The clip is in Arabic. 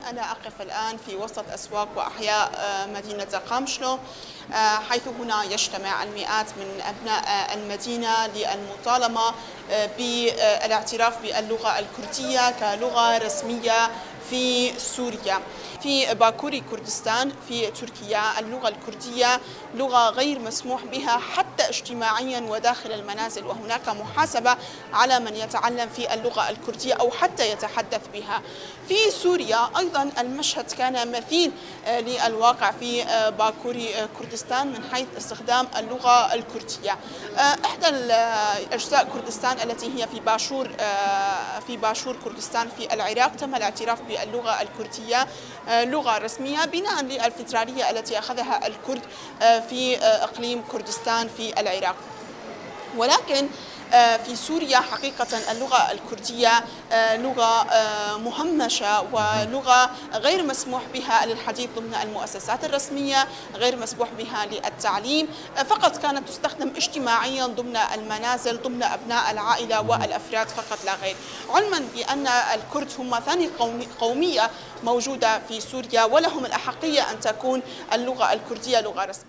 أنا أقف الآن في وسط أسواق وأحياء مدينة قامشلو، حيث هنا يجتمع المئات من أبناء المدينة للمطالبة بالاعتراف باللغة الكردية كلغة رسمية في سوريا. في باكوري كردستان في تركيا اللغة الكردية لغة غير مسموح بها حتى اجتماعيا وداخل المنازل، وهناك محاسبة على من يتعلم في اللغة الكردية أو حتى يتحدث بها. في سوريا أيضا المشهد كان مثيل للواقع في باكوري كردستان من حيث استخدام اللغة الكردية. إحدى أجزاء كردستان التي هي في باشور كردستان في العراق تم الاعتراف باللغة الكردية لغة رسمية بناء للفيدرالية التي أخذها الكرد في إقليم كردستان في العراق. ولكن في سوريا حقيقة اللغة الكردية لغة مهمشة ولغة غير مسموح بها للحديث ضمن المؤسسات الرسمية، غير مسموح بها للتعليم، فقط كانت تستخدم اجتماعيا ضمن المنازل ضمن أبناء العائلة والأفراد فقط لا غير، علما بأن الكرد هم ثاني قومية موجودة في سوريا ولهم الأحقية أن تكون اللغة الكردية لغة رسمية.